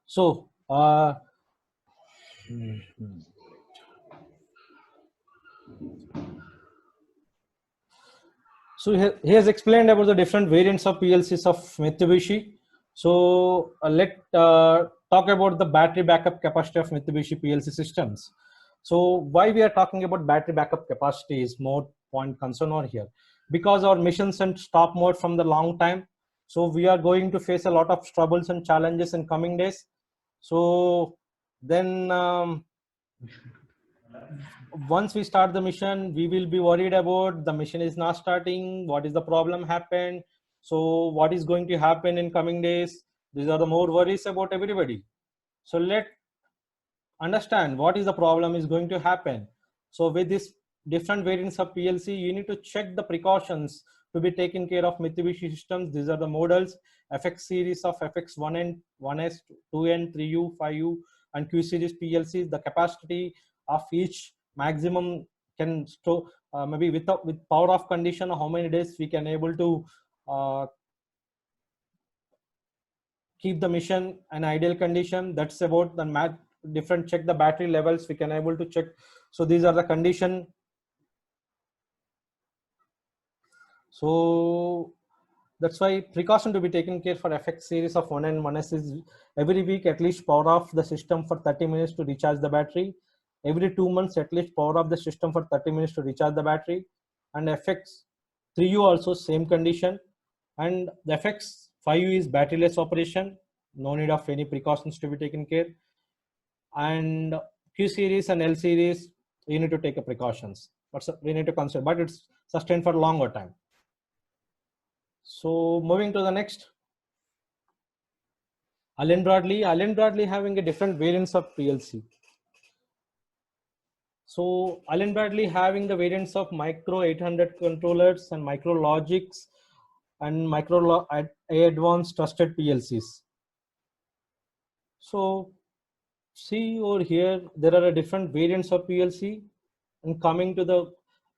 So, he has explained about the different variants of PLCs of Mitsubishi. So, let talk about the battery backup capacity of Mitsubishi PLC systems. So, why we are talking about battery backup capacity is more point concern over here, because our missions and stop mode from the long time. So, we are going to face a lot of troubles and challenges in coming days. So, then once we start the mission, we will be worried about the mission is not starting, what is the problem happened, so what is going to happen in coming days. These are the more worries about everybody. So let understand what is the problem is going to happen. So with this different variants of PLC, you need to check the precautions to be taken care of Mitsubishi systems. These are the models: FX series of FX1N, 1S, 2N, 3U, 5U, and Q series PLCs. The capacity of each maximum can store, maybe with power off condition, how many days we can able to keep the mission an ideal condition. That's about the different check the battery levels we can able to check. So these are the condition. So that's why precaution to be taken care for FX series of 1 and 1S is every week at least power off the system for 30 minutes to recharge the battery. Every 2 months at least power off the system for 30 minutes to recharge the battery. And FX3U also same condition. And the FX5U is batteryless operation. No need of any precautions to be taken care. And Q series and L series, you need to take a precautions, but we need to consider, but it's sustained for longer time. So moving to the next, Allen Bradley having a different variants of PLC. So Allen Bradley having the variants of micro 800 controllers and micro logics and micro advanced trusted PLCs. So see over here, there are different variants of PLC. And coming to the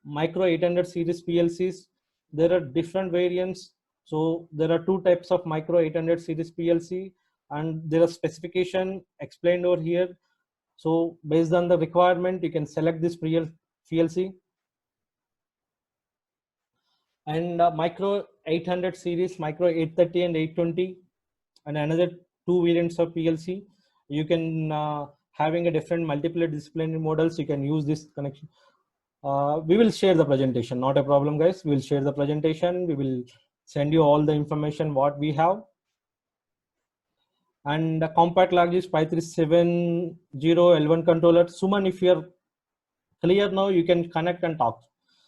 micro 800 series PLCs, there are different variants. So there are two types of micro 800 series PLC, and there are specification explained over here. So based on the requirement, you can select this PLC. And micro 800 series, micro 830 and 820, and another two variants of PLC. You can having a different multiple disciplinary models. You can use this connection. We will share the presentation, not a problem, guys. We will share the presentation. We will send you all the information what we have. And the compact logic 5370 L1 controller. Suman, if you're clear now, you can connect and talk.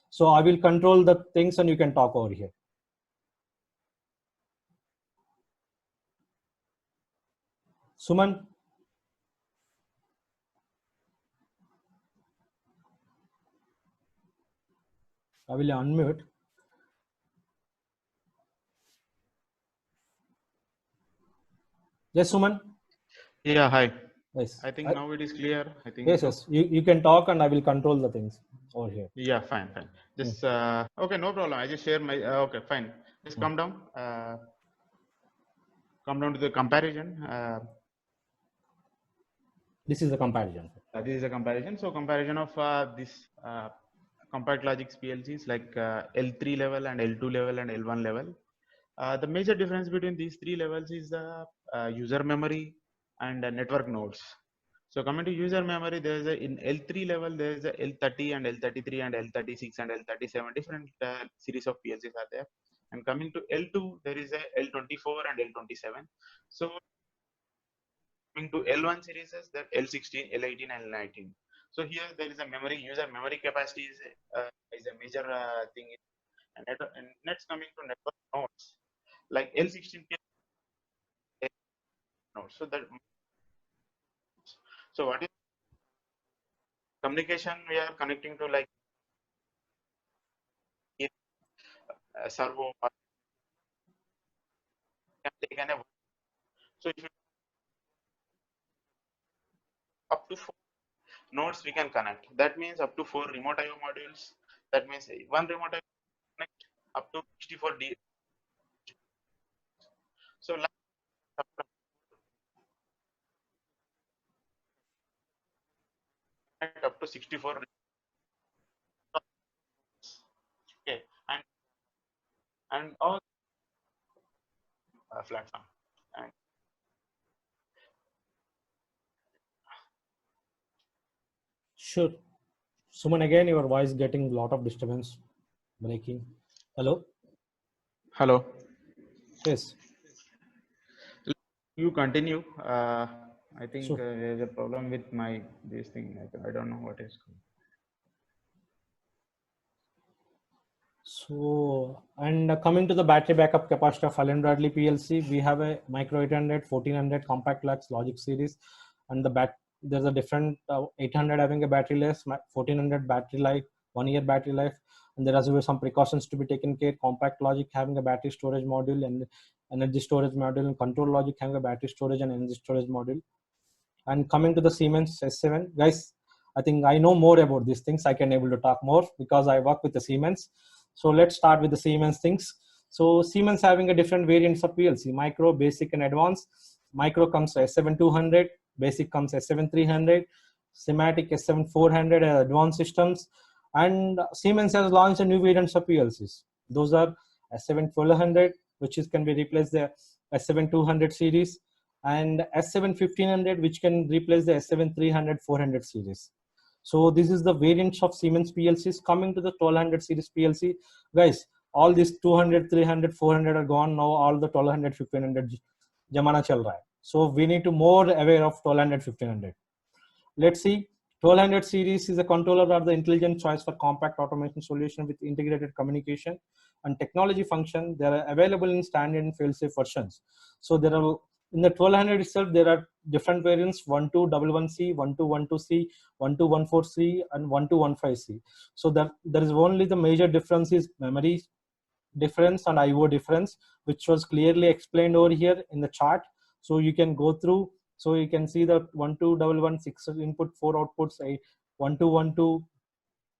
So I will control the things and you can talk over here. Suman. I will unmute. Yes, Suman. Yeah, hi. Yes. I think now it is clear. I think yes, so. yes. You can talk and I will control the things over here. Yeah, fine. Just okay, no problem. I just share my okay, fine. Just come down. Come down to the comparison. This is the comparison. This is a comparison. So comparison of this compact logic PLCs like L3 level and L2 level and L1 level. The major difference between these three levels is the user memory and network nodes. So coming to user memory, there is a in L3 level there is a L30 and L33 and L36 and L37 different series of PLCs are there. And coming to L2, there is a L24 and L27. So coming to L1 series, there L16, L18 and L19. So here there is a memory user memory capacity is a major thing. And next coming to network nodes like L16 nodes. So what is communication we are connecting to like servo can take an so if up to 4 nodes we can connect. That means up to 4 remote IO modules. That means one remote IO connect up to 64 D. So up to 64. Okay, and all platform. And Sure. Suman, again, your voice getting a lot of disturbance, breaking. Hello? hello, Yes. you continue. I think So, there's a problem with my this thing. I don't know what is. and coming to the battery backup capacity of Allen Bradley PLC, we have a micro 800, 1400 compact lux logic series, and there's a different 800 having a battery less, 1400 battery life, 1 year battery life, and there has to be some precautions to be taken care. Compact logic having a battery storage module and energy storage module, and control logic having a battery storage and energy storage module. And coming to the Siemens S7, guys, I think I know more about these things. I can able to talk more because I work with the Siemens. So let's start with the Siemens things. So Siemens having a different variants of PLC: micro, basic, and advanced. Micro comes S7200, basic comes S7300, Simatic S7400, advanced systems. And Siemens has launched a new variants of PLCs. Those are S71200, which is can be replaced the S7200 series, and S7 1500, which can replace the S7 300 400 series. So this is the variants of Siemens PLCs. Coming to the 1200 series PLC, guys, all these 200 300 400 are gone now. All the 1200 1500 jamana chal raha hai. So we need to more aware of 1200 1500. Let's see. 1200 series is a controller or the intelligent choice for compact automation solution with integrated communication and technology function. They are available in standard and fail-safe versions. So there are in the 1200 itself, there are different variants: 1211C, 1212C, 1214C, and 1215C. So there is only the major difference is memory difference and IO difference, which was clearly explained over here in the chart. So you can go through. So you can see the 1211 6 input, 4 outputs, 1212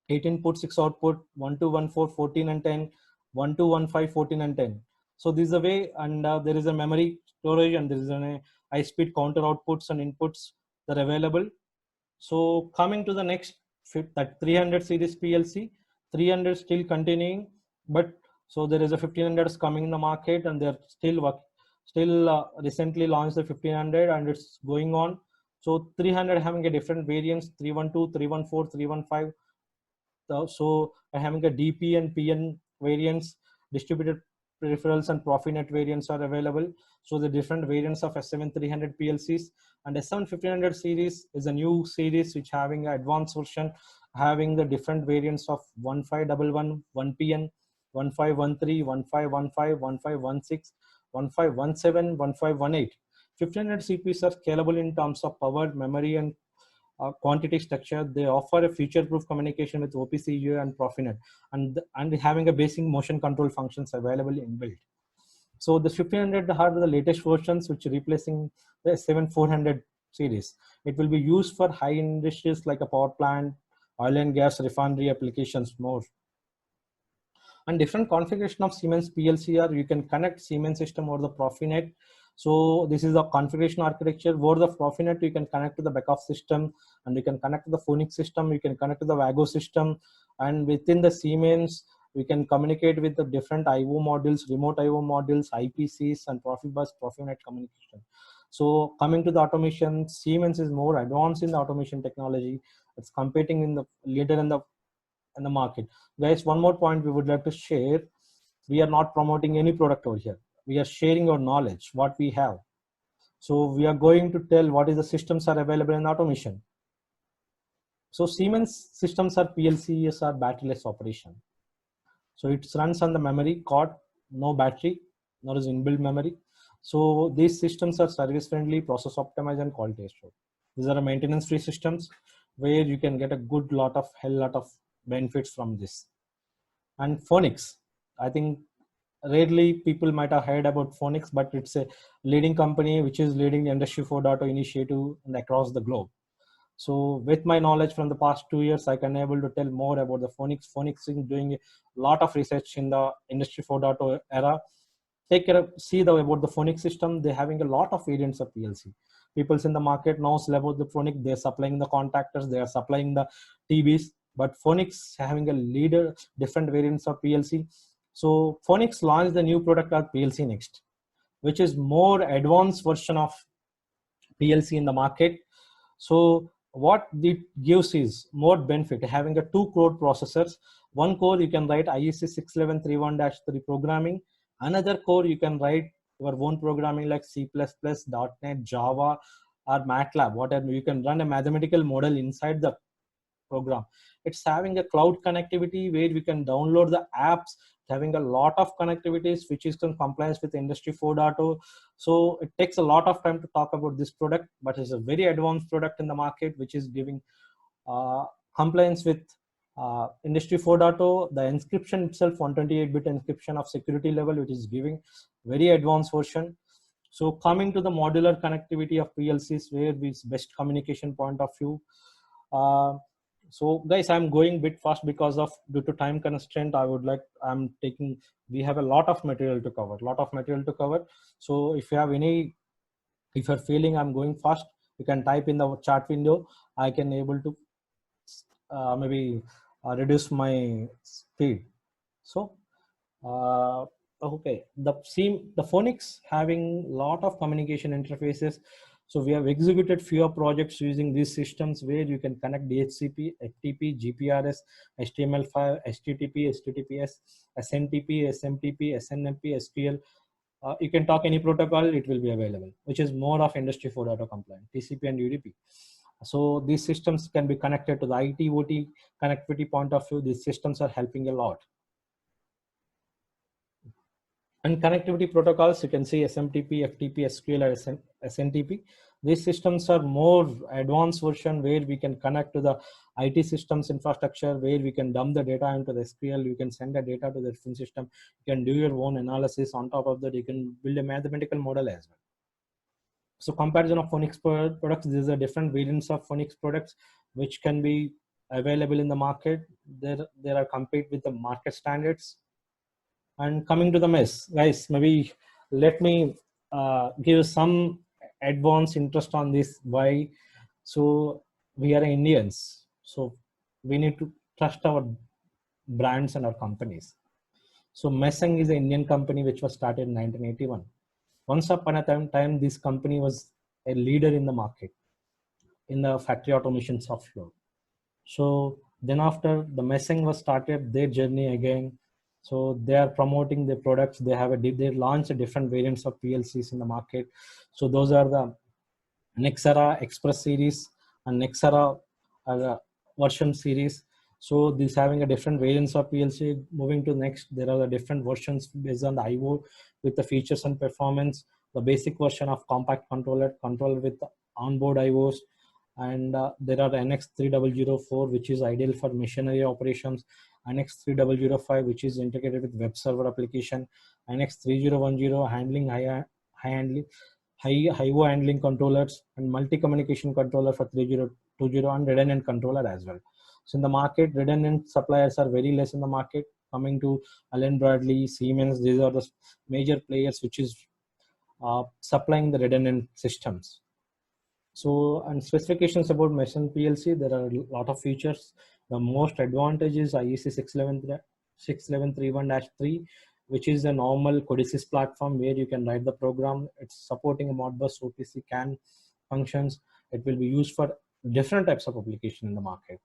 8 input, 6 output, 1214 14 and 10, 1215 14 and 10. So this is the way, and there is a memory storage, and there is a high speed counter outputs and inputs that are available. So coming to the next, that 300 series PLC, 300 still continuing, but so there is a 1500s coming in the market, and they're still recently launched the 1500, and it's going on. So 300 having a different variants: 312, 314, 315. So having a DP and PN variants, distributed peripherals and Profinet variants are available. So the different variants of S7 300 PLCs, and S7 1500 series is a new series which having an advanced version, having the different variants of 1511, 1PN, 1513, 1515, 1516, 1517, 1518. 1500 CPs are scalable in terms of power, memory, and quantity structure. They offer a future-proof communication with OPC and Profinet, and having a basic motion control functions available inbuilt. So the 1500 are the latest versions which are replacing the 7400 series. It will be used for high industries like a power plant, oil and gas refinery applications more. And different configuration of Siemens PLC are, you can connect Siemens system over the Profinet. So this is the configuration architecture. Over the Profinet, you can connect to the backup system, and you can connect to the Phoenix system, you can connect to the Vago system, and within the Siemens, we can communicate with the different IO modules, remote IO modules, IPCs, and Profibus, Profinet communication. So coming to the automation, Siemens is more advanced in the automation technology. It's competing in the leader in the market. Guys, one more point we would like to share. We are not promoting any product over here. We are sharing our knowledge, what we have. So we are going to tell what is the systems are available in automation. So Siemens systems are PLCs are batteryless operation. So it runs on the memory card, no battery, nor is inbuilt memory. So these systems are service friendly, process optimized, and quality assured. These are maintenance free systems where you can get a good lot of hell lot of benefits from this. And Phoenix, I think rarely people might have heard about Phoenix, but it's a leading company which is leading the Industry 4.0 initiative and across the globe. So with my knowledge from the past 2 years, I can able to tell more about the Phoenix. Phoenix is doing a lot of research in the Industry 4.0 era. Take care of, see about the Phoenix system. They're having a lot of variants of PLC. peoples in the market knows about the Phoenix. They're supplying the contactors, they are supplying the TVs, but Phoenix having a leader, different variants of PLC. So Phoenix launched the new product called PLC Next, which is more advanced version of PLC in the market. So what it gives is more benefit, having a 2 core processors. One core you can write IEC 61131-3 programming. Another core you can write your own programming like C++, .NET, Java, or MATLAB. Whatever, you can run a mathematical model inside the program. It's having a cloud connectivity where we can download the apps, having a lot of connectivities which is in compliance with Industry 4.0. So it takes a lot of time to talk about this product, but it's a very advanced product in the market which is giving compliance with Industry 4.0. The encryption itself, 128-bit encryption of security level, which is giving very advanced version. So coming to the modular connectivity of PLCs, where is best communication point of view. So guys, I'm going a bit fast because of due to time constraint. We have a lot of material to cover, so if you have any, if you're feeling I'm going fast, you can type in the chat window. I can able to maybe reduce my speed. So okay, the Phoenix having lot of communication interfaces. So we have executed few projects using these systems where you can connect DHCP, FTP, GPRS, HTML5, HTTP, HTTPS, SNTP, SMTP, SNMP, SQL. You can talk any protocol, it will be available, which is more of Industry 4.0 compliant, TCP and UDP. So these systems can be connected to the IT, OT connectivity point of view. These systems are helping a lot. And connectivity protocols, you can see SMTP, FTP, SQL, or SNTP. These systems are more advanced version where we can connect to the IT systems infrastructure, where we can dump the data into the SQL. You can send the data to the different system. You can do your own analysis. On top of that, you can build a mathematical model as well. So comparison of Phoenix products, these are different variants of Phoenix products which can be available in the market. There are compete with the market standards. And coming to the mess, guys, maybe let me give some advanced interest on this. Why? So we are Indians, so we need to trust our brands and our companies. So Messeng is an Indian company which was started in 1981. Once upon a time, this company was a leader in the market in the factory automation software. So then after the Messeng was started their journey again. So they are promoting their products. They launched different variants of PLCs in the market. So those are the Nexera Express series and Nexera version series. So this having a different variants of PLC. Moving to next, there are the different versions based on the IO with the features and performance. The basic version of compact controller with onboard IOs. And there are NX3004, which is ideal for machinery operations. NX3005, which is integrated with web server application. NX3010 handling high IO handling controllers, and multi-communication controller for 3020, and redundant controller as well. So in the market, redundant suppliers are very less in the market. Coming to Allen Bradley, Siemens, these are the major players which is supplying the redundant systems. So, and specifications about Messeng PLC, there are a lot of features. The most advantage is IEC 61131-3, which is a normal Codesys platform where you can write the program. It's supporting a Modbus OPC CAN functions. It will be used for different types of application in the market.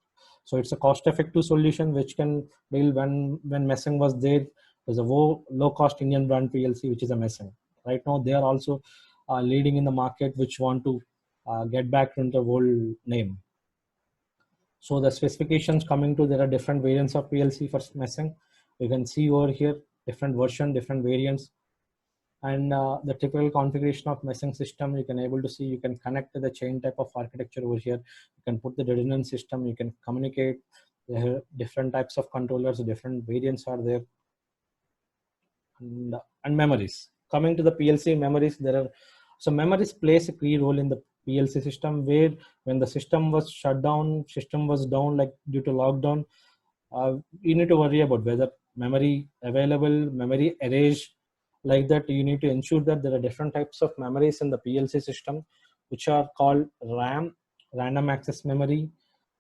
So it's a cost-effective solution which can build. When Messeng was there, there's a low-cost Indian brand PLC, which is a Messeng. Right now, they are also leading in the market, which want to get back into the old name. So the specifications coming to, there are different variants of PLC for Messeng. You can see over here, different version, different variants. And the typical configuration of Messeng system, you can able to see, you can connect to the chain type of architecture over here. You can put the redundant system, you can communicate. There are different types of controllers, different variants are there. And memories. Coming to the PLC memories, so memories plays a key role in the PLC system, where when the system was shut down, system was down like due to lockdown, you need to worry about whether memory available, memory erased, like that. You need to ensure that there are different types of memories in the PLC system. which are called RAM, random access memory,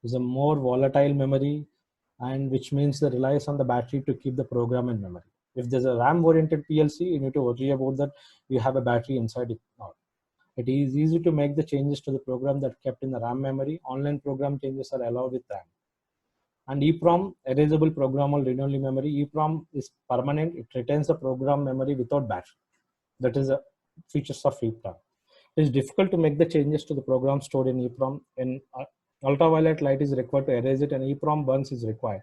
is a more volatile memory, and which means that relies on the battery to keep the program in memory. If there's a RAM oriented PLC, you need to worry about that you have a battery inside it now. It is easy to make the changes to the program that kept in the RAM memory. Online program changes are allowed with RAM. And EEPROM, erasable programmable read-only memory. EEPROM is permanent. It retains the program memory without battery. That is the features of EEPROM. It is difficult to make the changes to the program stored in EEPROM. And ultraviolet light is required to erase it, and EEPROM burns is required.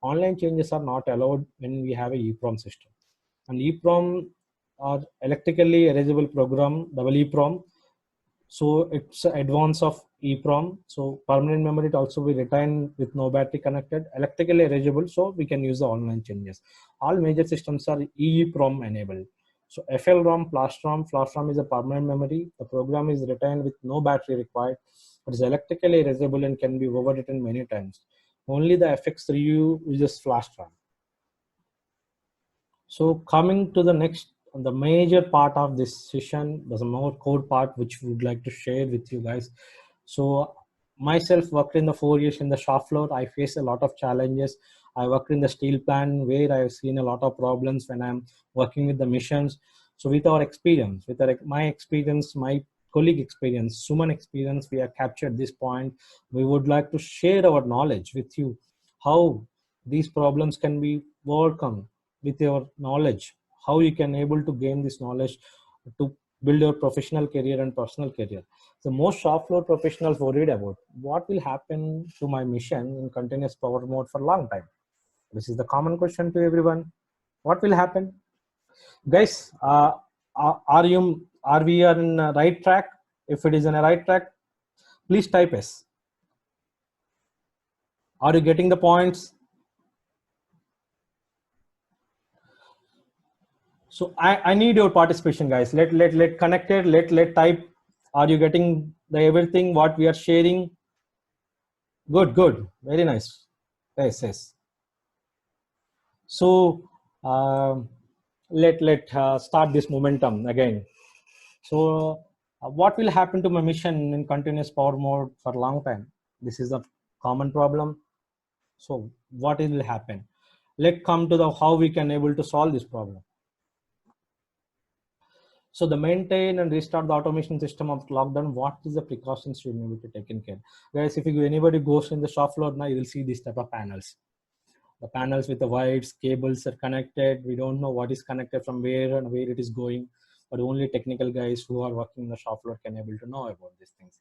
Online changes are not allowed when we have a EEPROM system. And EEPROM are electrically erasable program, double EEPROM. So it's advance of EEPROM. So permanent memory it also be retained with no battery connected, electrically erasable, so we can use the online changes. All major systems are EEPROM enabled. So FLROM, FlashROM is a permanent memory. The program is retained with no battery required. It is electrically erasable and can be overwritten many times. Only the FX3U uses FlashROM. So coming to the next, the major part of this session, there's a more core part which we would like to share with you guys. So myself worked in the 4 years in the shop floor. I faced a lot of challenges. I worked in the steel plant where I've seen a lot of problems when I'm working with the missions. So with our experience, with my experience, my colleague experience, Suman experience, we have captured this point. We would like to share our knowledge with you, how these problems can be overcome with your knowledge, how you can able to gain this knowledge to build your professional career and personal career. So most shop floor professionals worried about what will happen to my mission in continuous power mode for a long time. This is the common question to everyone. What will happen? Guys, are we on a right track? If it is on a right track, please type S. Are you getting the points? So I need your participation, guys. Let connected. Let type. Are you getting the everything what we are sharing? Good. Very nice. Yes. So let start this momentum again. So what will happen to my mission in continuous power mode for a long time? This is a common problem. So what will happen? Let's come to the how we can able to solve this problem. So the maintain and restart the automation system of lockdown. What is the precautions you need to take in care? Guys, if anybody goes in the shop floor now, you will see this type of panels. The panels with the wires, cables are connected. We don't know what is connected from where and where it is going, but only technical guys who are working in the shop floor can able to know about these things.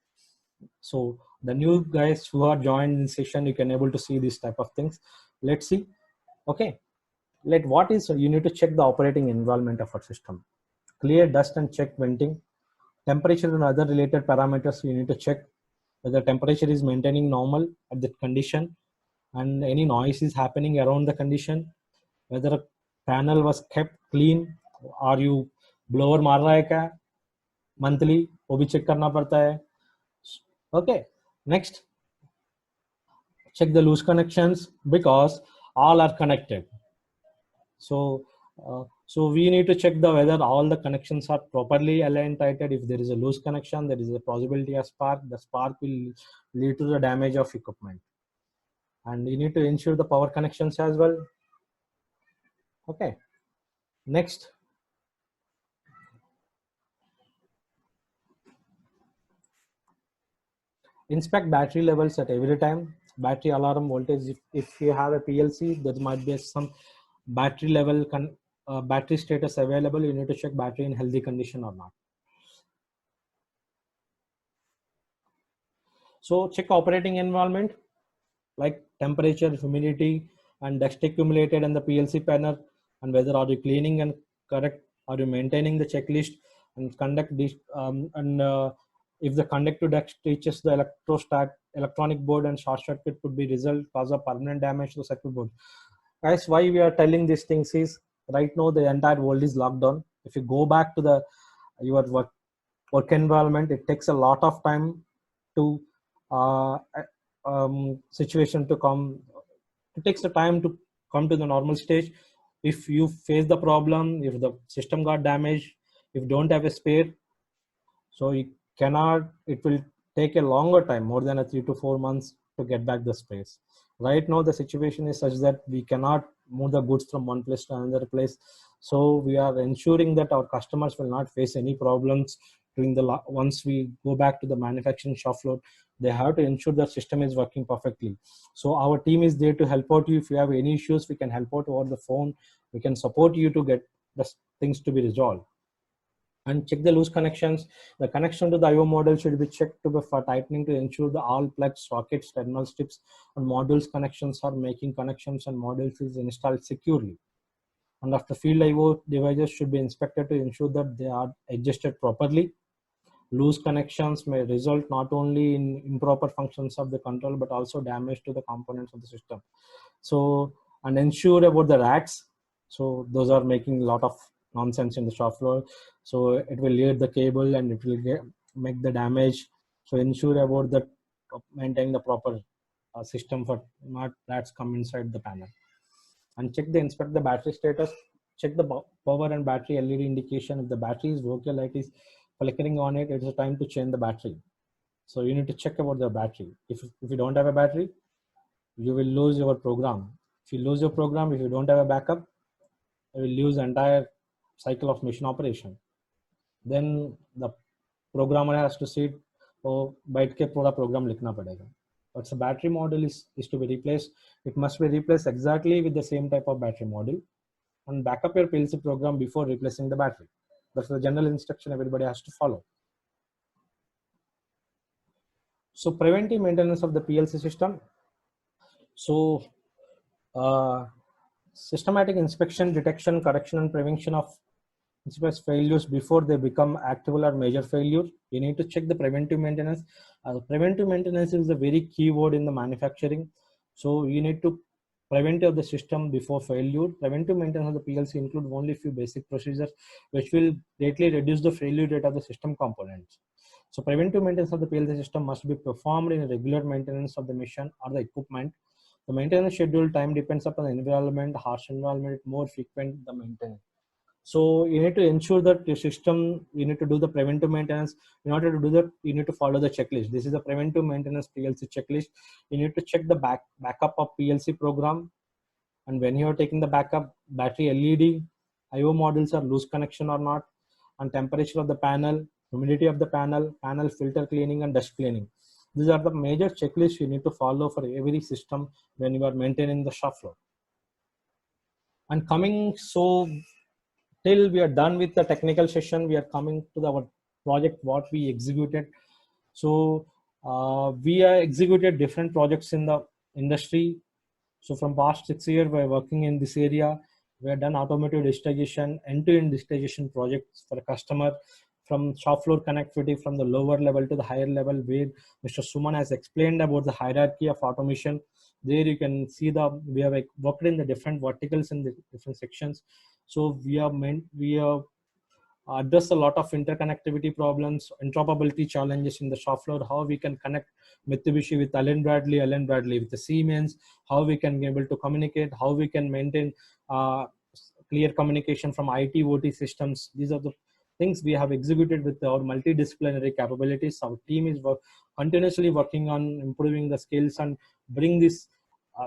So the new guys who are joined in session, you can able to see this type of things. Let's see. Okay. What is, you need to check the operating environment of our system. Clear dust and check venting. Temperature and other related parameters, you need to check whether temperature is maintaining normal at that condition and any noise is happening around the condition, whether a panel was kept clean. Are you blower मार रहा है क्या monthly, वो भी check करना पड़ता है. Okay, next, check the loose connections because all are connected. So we need to check whether all the connections are properly aligned, tighted. If there is a loose connection, there is a possibility of spark. The spark will lead to the damage of equipment. And you need to ensure the power connections as well. Okay, next. Inspect battery levels at every time. Battery alarm voltage. If you have a PLC, there might be some battery level, battery status available. You need to check battery in healthy condition or not. So check operating environment like temperature, humidity, and dust accumulated in the PLC panel, and whether are you cleaning and correct, are you maintaining the checklist and conduct this, if the conductive dust reaches the electronic board and short circuit could be result cause of permanent damage to circuit board. Guys, why we are telling these things is right now the entire world is locked down. If you go back to your work environment, it takes a lot of time to situation to come. It takes the time to come to the normal stage. If you face the problem, if the system got damaged, if you don't have a spare, so it will take a longer time, more than 3 to 4 months to get back the space. Right now, the situation is such that we cannot move the goods from one place to another place. So we are ensuring that our customers will not face any problems during once we go back to the manufacturing shop floor. They have to ensure the system is working perfectly. So our team is there to help out you. If you have any issues, we can help out over the phone. We can support you to get the things to be resolved. And check the loose connections. The connection to the IO model should be checked for tightening to ensure the all plugs, sockets, terminal strips, and modules connections are making connections and modules is installed securely. And after field IO devices should be inspected to ensure that they are adjusted properly. Loose connections may result not only in improper functions of the control, but also damage to the components of the system. So, and ensure about the rats. So those are making a lot of nonsense in the shop floor. So it will lead the cable and it will make the damage. So ensure about that, maintain the proper system for not rats come inside the panel. And inspect the battery status. Check the power and battery LED indication. If the battery is okay, light is flickering on it, it's a time to change the battery. So you need to check about the battery. If you don't have a battery, you will lose your program. If you lose your program, if you don't have a backup, you will lose the entire cycle of machine operation. Then the programmer has to sit, oh, बैठ के पूरा program लिखना पड़ेगा. But the battery model is to be replaced. It must be replaced exactly with the same type of battery model, and backup your PLC program before replacing the battery. That's the general instruction everybody has to follow. So preventive maintenance of the PLC system. So systematic inspection, detection, correction, and prevention of failures before they become actual or major failure. You need to check the preventive maintenance. Preventive maintenance is a very key word in the manufacturing. So you need to prevent of the system before failure. Preventive maintenance of the PLC include only few basic procedures which will greatly reduce the failure rate of the system components. So preventive maintenance of the PLC system must be performed in a regular maintenance of the machine or the equipment. The maintenance schedule time depends upon the environment. Harsh environment, more frequent the maintenance. So you need to ensure that your system, you need to do the preventive maintenance. In order to do that, you need to follow the checklist. This is the preventive maintenance PLC checklist. You need to check the backup of PLC program. And when you are taking the backup, battery LED, IO modules are loose connection or not, and temperature of the panel, humidity of the panel, panel filter cleaning and dust cleaning. These are the major checklists you need to follow for every system when you are maintaining the shop floor. And coming, so till we are done with the technical session, we are coming to our project, what we executed. So we have executed different projects in the industry. So from past 6 years, we're working in this area. We have done automotive digitization, end-to-end digitization projects for a customer, from shop floor connectivity from the lower level to the higher level, where Mr. Suman has explained about the hierarchy of automation. There you can see we have worked in the different verticals in the different sections. So we have addressed a lot of interconnectivity problems, interoperability challenges in the shop floor, how we can connect Mitsubishi with Allen Bradley with the Siemens, how we can be able to communicate, how we can maintain clear communication from IT, OT systems. These are the things we have executed with our multidisciplinary capabilities. Our team is continuously working on improving the skills and bring this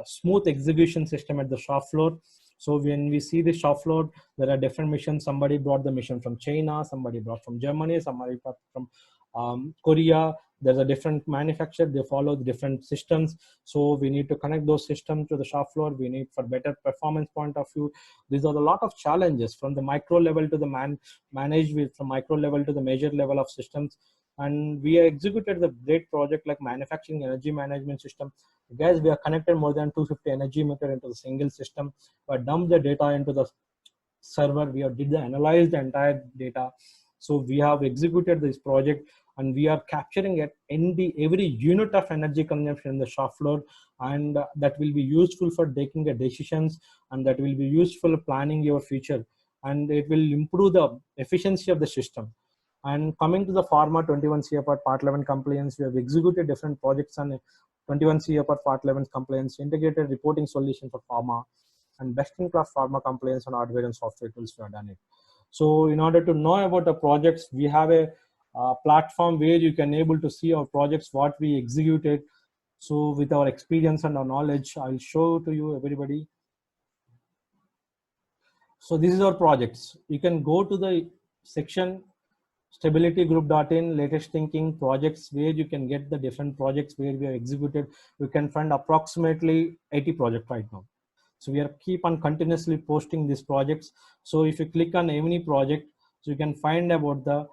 smooth execution system at the shop floor. So when we see the shop floor, there are different missions. Somebody brought the mission from China, somebody brought from Germany, somebody brought from Korea. There's a different manufacturer, they follow the different systems. So we need to connect those systems to the shop floor. We need for better performance point of view. These are a lot of challenges from the micro level to the from micro level to the major level of systems. And we executed the great project like manufacturing energy management system. Guys, we are connected more than 250 energy meter into the single system. We dumped the data into the server. We have analyzed the entire data. So we have executed this project, and we are capturing it in every unit of energy consumption in the shop floor, and that will be useful for taking the decisions, and that will be useful planning your future, and it will improve the efficiency of the system. And coming to the pharma 21 CFR Part 11 compliance, we have executed different projects on 21 CFR Part 11 compliance, integrated reporting solution for pharma, and best-in-class pharma compliance on hardware and software tools. We have done it. So in order to know about the projects, we have a platform where you can able to see our projects, what we executed. So with our experience and our knowledge, I'll show to you everybody. So this is our projects. You can go to the section stabilitygroup.in, latest thinking projects, where you can get the different projects where we have executed. You can find approximately 80 projects right now. So we are keep on continuously posting these projects. So if you click on any project, so you can find about the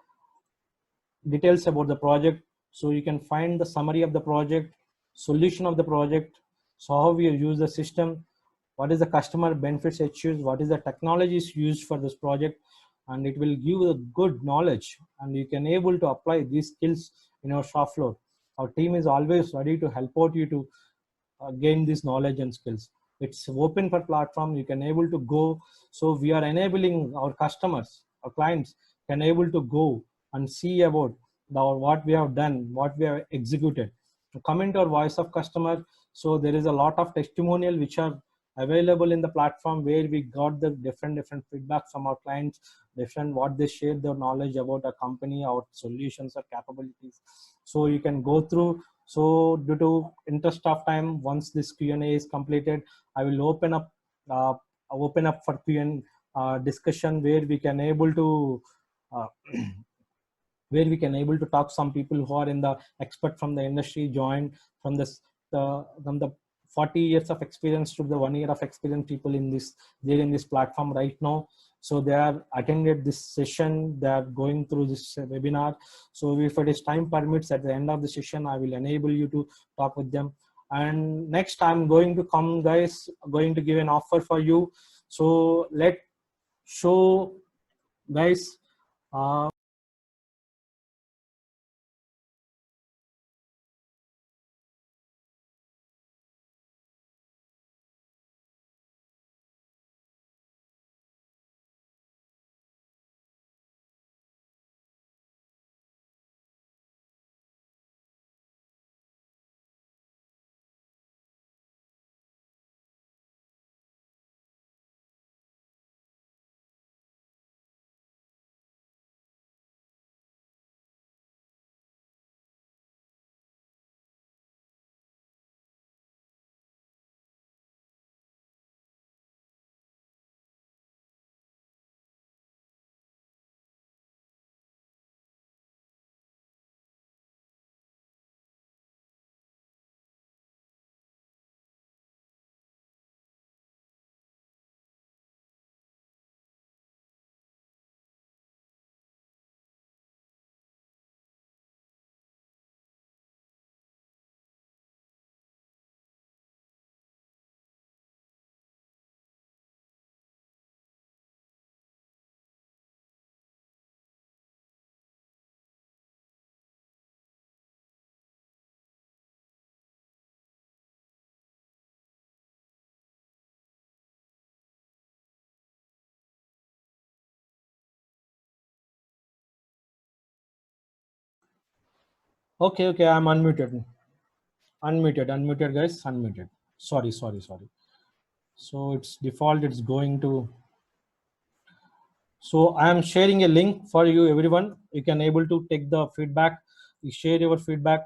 details about the project. So you can find the summary of the project, solution of the project, so how we use the system, what is the customer benefits issues, what is the technologies used for this project, and it will give you a good knowledge, and you can able to apply these skills in your shop floor. Our team is always ready to help out you to gain this knowledge and skills. It's open for platform, you can able to go. So we are enabling our customers, our clients can able to go and see about what we have done, what we have executed. To come into our voice of customer, so there is a lot of testimonial which are available in the platform, where we got the different feedback from our clients, different what they share their knowledge about a company, our solutions or capabilities. So you can go through. So due to interest of time, once this Q&A is completed, I will uh, open up for Q&A discussion, where we can able to uh, where we can able to talk some people who are in the expert from the industry, joined from this from the 40 years of experience to the 1 year of experience people in this, they're in this platform right now. So they are attended this session, they are going through this webinar. So if it is time permits, at the end of the session, I will enable you to talk with them. And next I'm going to come, guys, going to give an offer for you. So let show, guys, okay, I'm unmuted. Unmuted, guys, unmuted. Sorry. So it's default, it's going to. So I am sharing a link for you, everyone. You can able to take the feedback. You share your feedback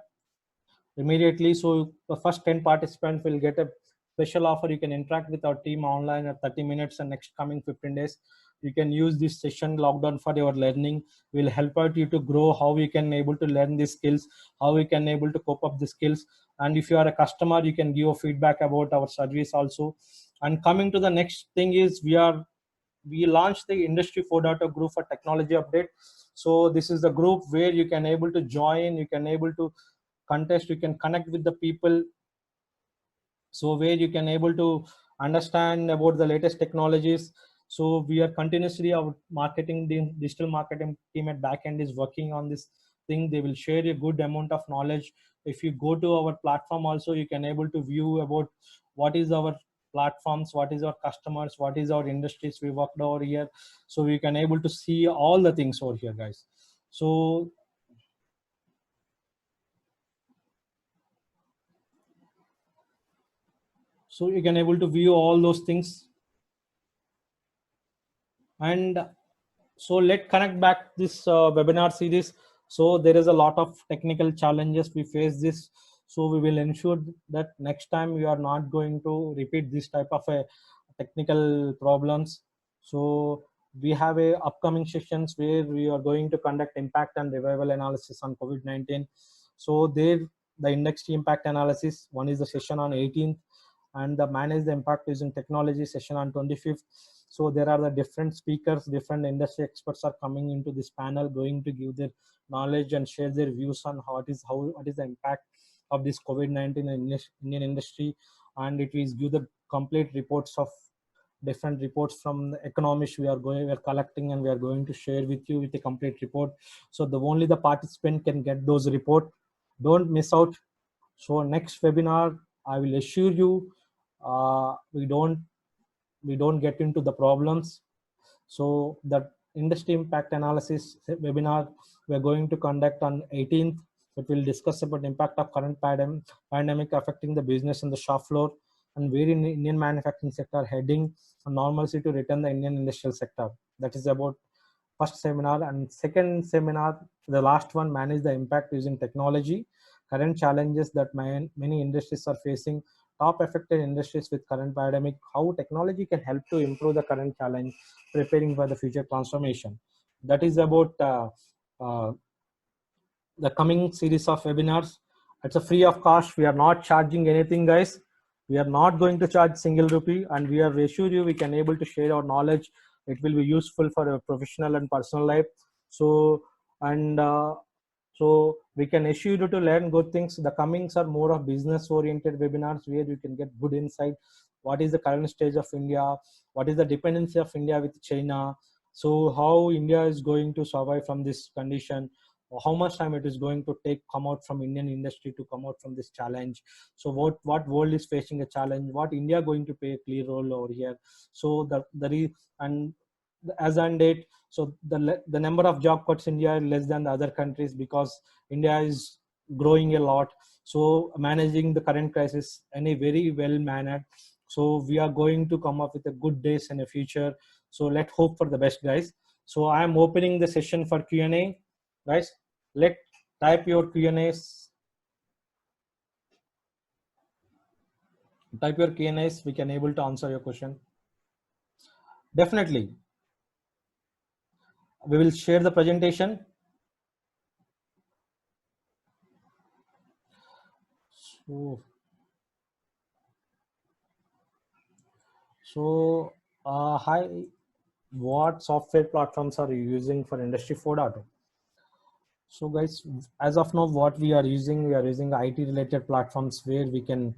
immediately. So the first 10 participants will get a special offer. You can interact with our team online at 30 minutes, and next coming 15 days. You can use this session lockdown for your learning. Will help out you to grow, how we can able to learn these skills, how we can able to cope up the skills. And if you are a customer, you can give a feedback about our service also. And coming to the next thing is, we launched the industry 4.0 group for technology update. So this is the group where you can able to join, you can able to contest, you can connect with the people. So where you can able to understand about the latest technologies. So we are continuously, our marketing, the digital marketing team at backend is working on this thing. They will share a good amount of knowledge. If you go to our platform also, you can able to view about what is our platforms, what is our customers, what is our industries we worked over here. So we can able to see all the things over here, guys. So you can able to view all those things. And so let's connect back this webinar series. So there is a lot of technical challenges we face this. So we will ensure that next time we are not going to repeat this type of a technical problems. So we have a upcoming sessions where we are going to conduct impact and revival analysis on COVID-19. So there, the industry impact analysis, one is the session on 18th, and the manage the impact using technology session on 25th. So there are the different speakers, different industry experts are coming into this panel, going to give their knowledge and share their views on what is the impact of this COVID-19 in Indian industry. And it is give the complete reports of different reports from the economists we are collecting, and we are going to share with you with a complete report. So the only the participant can get those report. Don't miss out. So next webinar, I will assure you, we don't get into the problems. So the industry impact analysis webinar we're going to conduct on 18th. It will discuss about impact of current pandemic affecting the business and the shop floor, and where in Indian manufacturing sector heading a normalcy to return the Indian industrial sector. That is about first seminar. And second seminar, the last one, manage the impact using technology, current challenges that many industries are facing, top affected industries with current pandemic, how technology can help to improve the current challenge, preparing for the future transformation. That is about uh, the coming series of webinars. It's a free of cost. We are not charging anything, guys. We are not going to charge single rupee, and we are assure you we can able to share our knowledge. It will be useful for a professional and personal life. So and so we can assure you to learn good things. The comings are more of business oriented webinars where you can get good insight. What is the current stage of India? What is the dependency of India with China? So how India is going to survive from this condition? How much time it is going to take come out from Indian industry to come out from this challenge? So what world is facing a challenge? What India going to play a clear role over here? So and as on date, so the number of job cuts India is less than the other countries because India is growing a lot. So managing the current crisis in a very well mannered. So we are going to come up with a good days in the future. So let's hope for the best, guys. So I am opening the session for Q&A, guys. Let type your Q&As. Type your Q&As. We can able to answer your question. Definitely. We will share the presentation. So hi, what software platforms are you using for Industry 4.0? So guys, as of now, what we are using IT related platforms where we can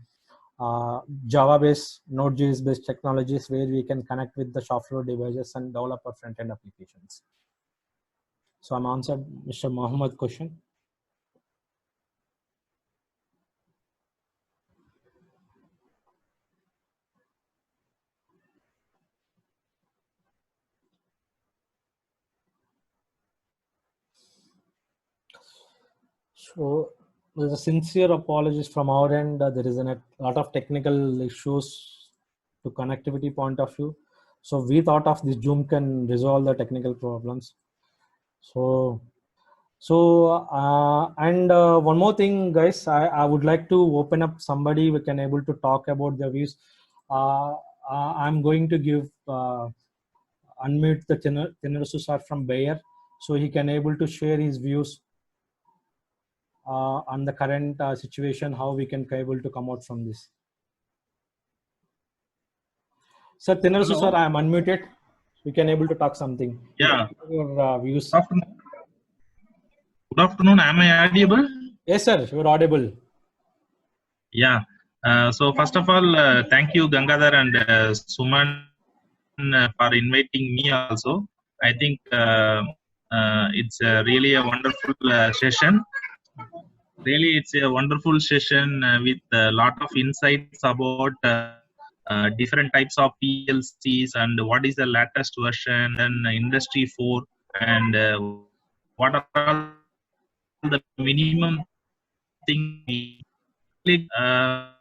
Java based, Node.js based technologies where we can connect with the shop floor devices and develop our front end applications. So I'm answered Mr. Mohammed question. So there's a sincere apologies from our end. There is a lot of technical issues to connectivity point of view. So we thought of this Zoom can resolve the technical problems. So one more thing, guys, I would like to open up somebody we can able to talk about the views. I'm going to give unmute the Tenor Susar from Bayer, so he can able to share his views on the current situation, how we can able to come out from this. Sir, Tenor Susar, I am unmuted. We can able to talk something. Yeah. Your views. Good afternoon. Am I audible? Yes, sir. You're audible. Yeah. So first of all, thank you, Gangadhar and Suman, for inviting me also. I think it's really a wonderful session. Really, it's a wonderful session with a lot of insights about different types of PLCs and what is the latest version and Industry 4 and what are the minimum thing and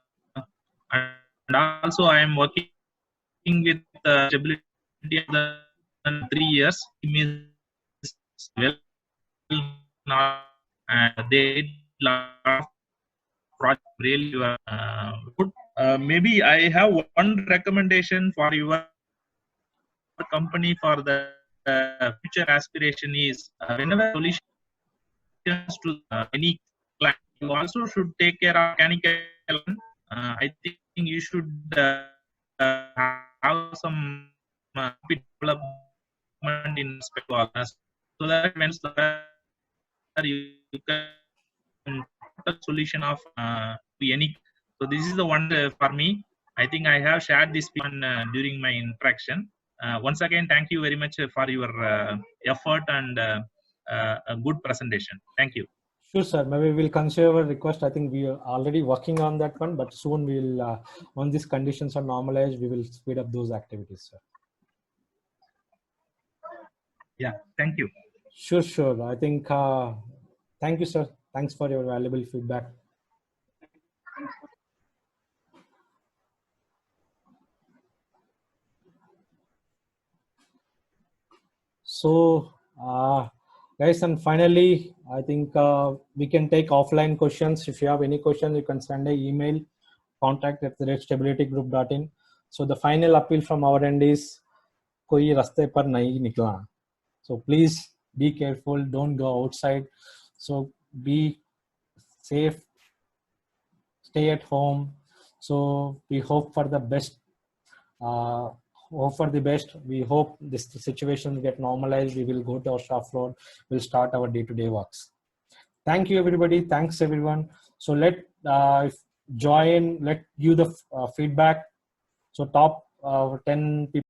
also I am working with stability of the 3 years. He is well not, they did lot of project really good. Maybe I have one recommendation for your company for the future aspiration is whenever solutions to any client, you also should take care of mechanical. I think you should have some development in respect to others, so that when you can a solution of any. So this is the one for me. I think I have shared this one during my interaction. Once again, thank you very much for your effort and a good presentation. Thank you. Sure, sir. Maybe we'll consider a request. I think we are already working on that one, but soon we'll, when these conditions are normalized, we will speed up those activities, sir. Yeah, thank you. Sure, sure. I think, thank you, sir. Thanks for your valuable feedback. So, guys, and finally, I think we can take offline questions. If you have any questions, you can send an email, contact@stabilitygroup.in. So the final appeal from our end is, koi raste par nahi nikla. So please be careful. Don't go outside. So be safe. Stay at home. So we hope for the best. Hope for the best. We hope this situation will get normalized. We will go to our shop floor. We'll start our day-to-day works. Thank you, everybody. Thanks, everyone. So let join. Let give the feedback. So top 10 people.